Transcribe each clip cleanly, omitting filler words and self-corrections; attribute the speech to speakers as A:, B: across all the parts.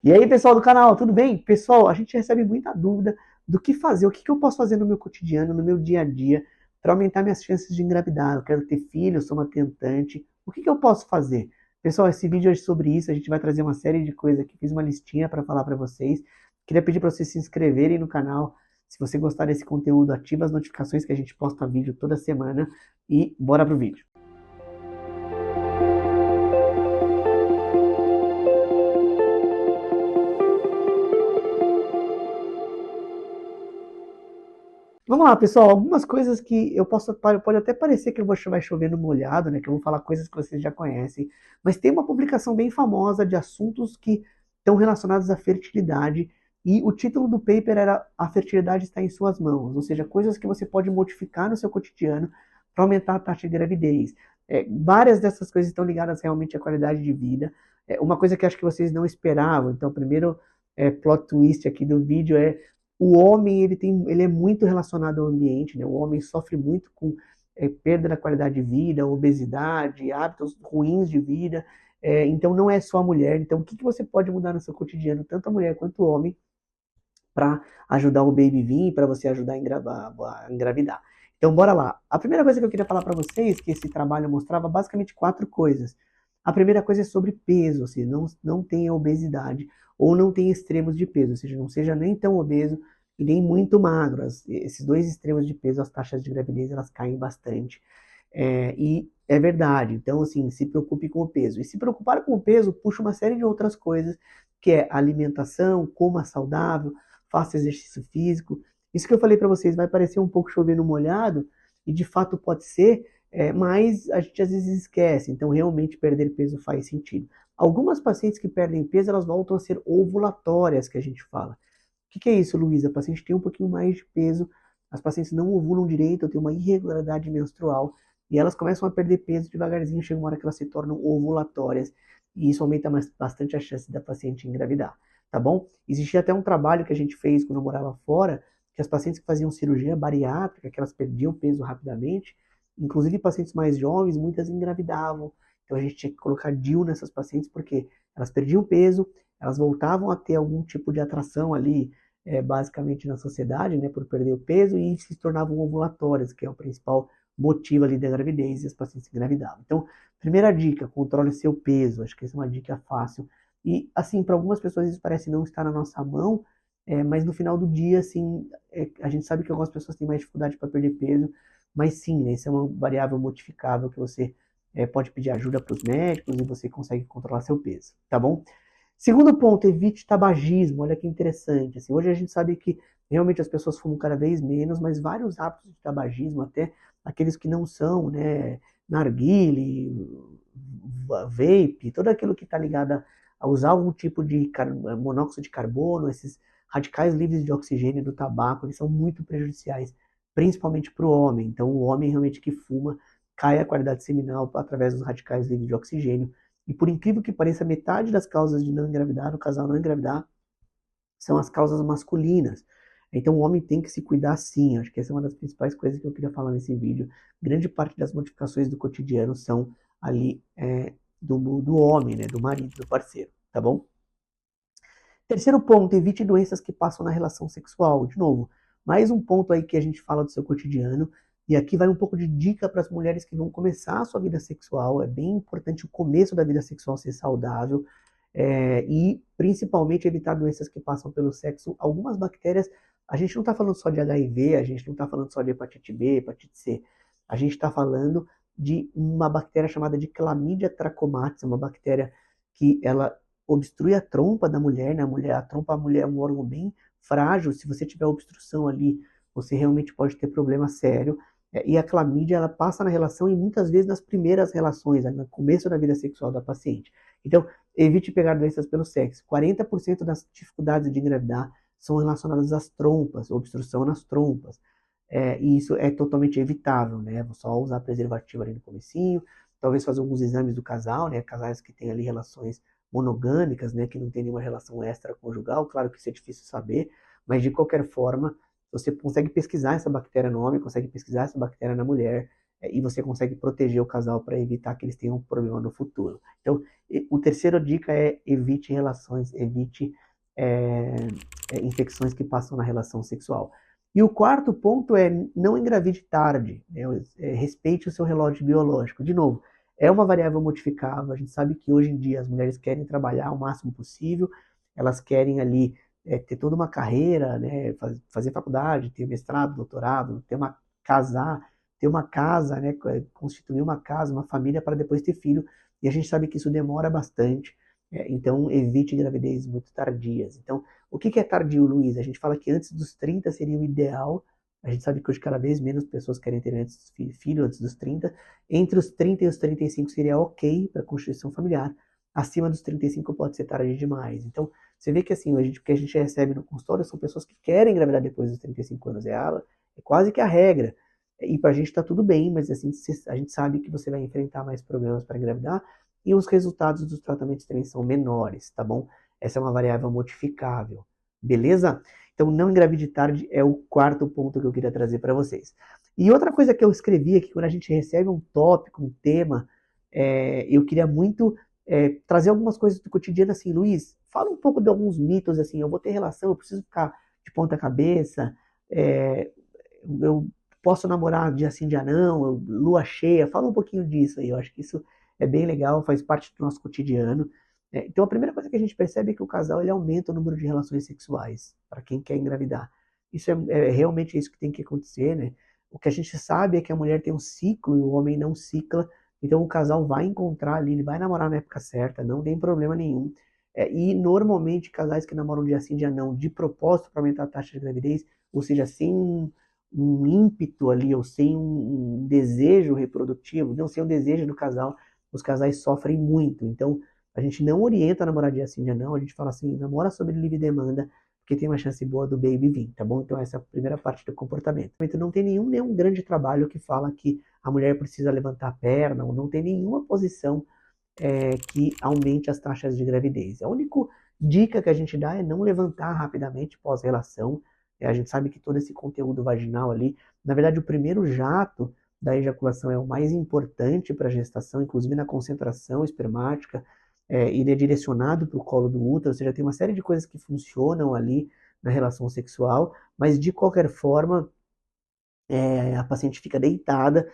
A: E aí, pessoal do canal, tudo bem? Pessoal, a gente recebe muita dúvida do que fazer, o que eu posso fazer no meu cotidiano, no meu dia a dia, para aumentar minhas chances de engravidar. Eu quero ter filho, eu sou uma tentante. O que eu posso fazer? Pessoal, esse vídeo é sobre isso. A gente vai trazer uma série de coisas aqui. Fiz uma listinha para falar para vocês. Queria pedir para vocês se inscreverem no canal. Se você gostar desse conteúdo, ativa as notificações que a gente posta vídeo toda semana. E bora pro vídeo. Vamos lá, pessoal. Algumas coisas que eu posso. Pode até parecer que vai chover no molhado, né? Que eu vou falar coisas que vocês já conhecem. Mas tem uma publicação bem famosa de assuntos que estão relacionados à fertilidade. E o título do paper era A Fertilidade Está em Suas Mãos. Ou seja, coisas que você pode modificar no seu cotidiano para aumentar a taxa de gravidez. Várias dessas coisas estão ligadas realmente à qualidade de vida. Uma coisa que acho que vocês não esperavam. Então, o primeiro plot twist aqui do vídeo é o homem ele é muito relacionado ao ambiente, né? O homem sofre muito com perda da qualidade de vida, obesidade, hábitos ruins de vida. Então não é só a mulher. Então o que você pode mudar no seu cotidiano, tanto a mulher quanto o homem, para ajudar o baby vir, para você ajudar a engravidar. Então bora lá. A primeira coisa que eu queria falar para vocês, que esse trabalho mostrava basicamente quatro coisas. A primeira coisa é sobre peso, ou seja, não tenha obesidade ou não tenha extremos de peso, ou seja, não seja nem tão obeso e nem muito magro. Esses dois extremos de peso, as taxas de gravidez, elas caem bastante. E é verdade. Então, assim, se preocupe com o peso. E se preocupar com o peso, puxa uma série de outras coisas, que é alimentação, coma saudável, faça exercício físico. Isso que eu falei para vocês vai parecer um pouco chover no molhado, e de fato pode ser, mas a gente às vezes esquece. Então, realmente perder peso faz sentido. Algumas pacientes que perdem peso, elas voltam a ser ovulatórias, que a gente fala. O que é isso, Luísa? A paciente tem um pouquinho mais de peso, as pacientes não ovulam direito, têm uma irregularidade menstrual, e elas começam a perder peso devagarzinho, chega uma hora que elas se tornam ovulatórias, e isso aumenta bastante a chance da paciente engravidar, tá bom? Existia até um trabalho que a gente fez quando eu morava fora, que as pacientes que faziam cirurgia bariátrica, que elas perdiam peso rapidamente, inclusive pacientes mais jovens, muitas engravidavam. Então a gente tinha que colocar DIU nessas pacientes, porque elas perdiam peso, elas voltavam a ter algum tipo de atração ali, basicamente na sociedade, né, por perder o peso, e se tornavam ovulatórias, que é o principal motivo ali da gravidez, e as pacientes engravidavam. Então, primeira dica, controle seu peso, acho que essa é uma dica fácil. E, assim, para algumas pessoas isso parece não estar na nossa mão, mas no final do dia, assim, a gente sabe que algumas pessoas têm mais dificuldade para perder peso, mas sim, né, isso é uma variável modificável que você pode pedir ajuda para os médicos e você consegue controlar seu peso, tá bom? Segundo ponto, evite tabagismo. Olha que interessante. Assim, hoje a gente sabe que realmente as pessoas fumam cada vez menos, mas vários hábitos de tabagismo, até aqueles que não são, né, narguile, vape, tudo aquilo que está ligado a usar algum tipo de monóxido de carbono, esses radicais livres de oxigênio do tabaco, eles são muito prejudiciais, principalmente para o homem. Então, o homem realmente que fuma cai a qualidade seminal através dos radicais livres de oxigênio. E por incrível que pareça, metade das causas de não engravidar, o casal não engravidar, são as causas masculinas. Então o homem tem que se cuidar sim. Acho que essa é uma das principais coisas que eu queria falar nesse vídeo. Grande parte das modificações do cotidiano são ali do homem, né? Do marido, do parceiro, tá bom? Terceiro ponto, evite doenças que passam na relação sexual. De novo, mais um ponto aí que a gente fala do seu cotidiano. E aqui vai um pouco de dica para as mulheres que vão começar a sua vida sexual. É bem importante o começo da vida sexual ser saudável. E principalmente evitar doenças que passam pelo sexo. Algumas bactérias, a gente não está falando só de HIV, a gente não está falando só de hepatite B, hepatite C. A gente está falando de uma bactéria chamada de Chlamydia trachomatis, uma bactéria que ela obstrui a trompa da mulher, né? A trompa da mulher é um órgão bem frágil. Se você tiver obstrução ali, você realmente pode ter problema sério. E a clamídia, ela passa na relação e muitas vezes nas primeiras relações, no começo da vida sexual da paciente. Então, evite pegar doenças pelo sexo. 40% das dificuldades de engravidar são relacionadas às trompas, obstrução nas trompas. E isso é totalmente evitável, né? Vou só usar preservativo ali no comecinho, talvez fazer alguns exames do casal, né? Casais que têm ali relações monogâmicas, né? Que não tem nenhuma relação extraconjugal. Claro que isso é difícil saber, mas de qualquer forma, você consegue pesquisar essa bactéria no homem, consegue pesquisar essa bactéria na mulher, e você consegue proteger o casal para evitar que eles tenham um problema no futuro. Então, o terceiro dica é evite relações, evite é, infecções que passam na relação sexual. E o quarto ponto é não engravide tarde, né? Respeite o seu relógio biológico. De novo, é uma variável modificável. A gente sabe que hoje em dia as mulheres querem trabalhar o máximo possível, elas querem ali ter toda uma carreira, né? Fazer faculdade, ter mestrado, doutorado, casar, ter uma casa, né? Constituir uma casa, uma família para depois ter filho. E a gente sabe que isso demora bastante. Então, evite gravidez muito tardias. Então, o que é tardio, Luiz? A gente fala que antes dos 30 seria o ideal. A gente sabe que hoje cada vez menos pessoas querem ter filho antes dos 30. Entre os 30 e os 35 seria ok para a constituição familiar. Acima dos 35 pode ser tarde demais. Então, você vê que assim, o que a gente recebe no consultório são pessoas que querem engravidar depois dos 35 anos. É quase que a regra. E para a gente está tudo bem, mas assim, a gente sabe que você vai enfrentar mais problemas para engravidar e os resultados dos tratamentos também são menores, tá bom? Essa é uma variável modificável, beleza? Então, não engravide tarde é o quarto ponto que eu queria trazer para vocês. E outra coisa que eu escrevi aqui, quando a gente recebe um tópico, um tema, eu queria muito trazer algumas coisas do cotidiano, assim, Luiz, fala um pouco de alguns mitos, assim, eu vou ter relação, eu preciso ficar de ponta cabeça, eu posso namorar dia sim, dia não, lua cheia, fala um pouquinho disso aí, eu acho que isso é bem legal, faz parte do nosso cotidiano. Então a primeira coisa que a gente percebe é que o casal ele aumenta o número de relações sexuais para quem quer engravidar. Isso é realmente isso que tem que acontecer, né? O que a gente sabe é que a mulher tem um ciclo e o homem não cicla, então o casal vai encontrar ali, ele vai namorar na época certa, não tem problema nenhum. E normalmente casais que namoram dia sim, dia não, de propósito para aumentar a taxa de gravidez, ou seja, sem um ímpeto ali, ou sem um desejo reprodutivo, não sem um desejo do casal, os casais sofrem muito. Então, a gente não orienta a namorar dia sim, dia não, a gente fala assim, namora sobre livre demanda, porque tem uma chance boa do baby vir, tá bom? Então essa é a primeira parte do comportamento. Então não tem nenhum grande trabalho que fala que a mulher precisa levantar a perna, ou não tem nenhuma posição que aumente as taxas de gravidez. A única dica que a gente dá é não levantar rapidamente pós-relação. A gente sabe que todo esse conteúdo vaginal ali, na verdade o primeiro jato da ejaculação é o mais importante para a gestação, inclusive na concentração espermática, ele é direcionado para o colo do útero, ou seja, tem uma série de coisas que funcionam ali na relação sexual, mas de qualquer forma, a paciente fica deitada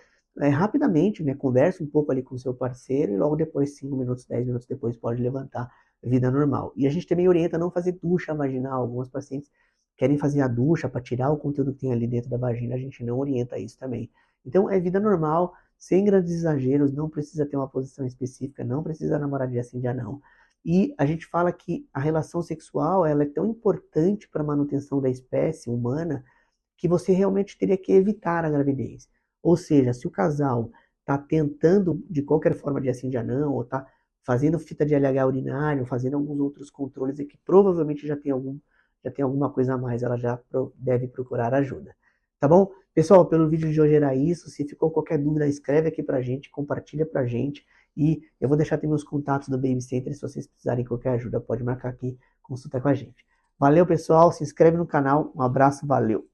A: rapidamente, né, conversa um pouco ali com o seu parceiro e logo depois, 5 minutos, 10 minutos depois, pode levantar vida normal. E a gente também orienta a não fazer ducha vaginal. Algumas pacientes querem fazer a ducha para tirar o conteúdo que tem ali dentro da vagina, a gente não orienta isso também. Então, é vida normal, sem grandes exageros, não precisa ter uma posição específica, não precisa namorar dia sim, dia não. E a gente fala que a relação sexual ela é tão importante para a manutenção da espécie humana que você realmente teria que evitar a gravidez. Ou seja, se o casal está tentando de qualquer forma de assim dia não, ou está fazendo fita de LH urinário, fazendo alguns outros controles e que provavelmente já tem alguma coisa a mais, ela já deve procurar ajuda. Tá bom? Pessoal, pelo vídeo de hoje era isso. Se ficou qualquer dúvida, escreve aqui pra gente, compartilha pra gente. E eu vou deixar também os contatos do Baby Center, se vocês precisarem de qualquer ajuda, pode marcar aqui, consulta com a gente. Valeu, pessoal, se inscreve no canal, um abraço, valeu!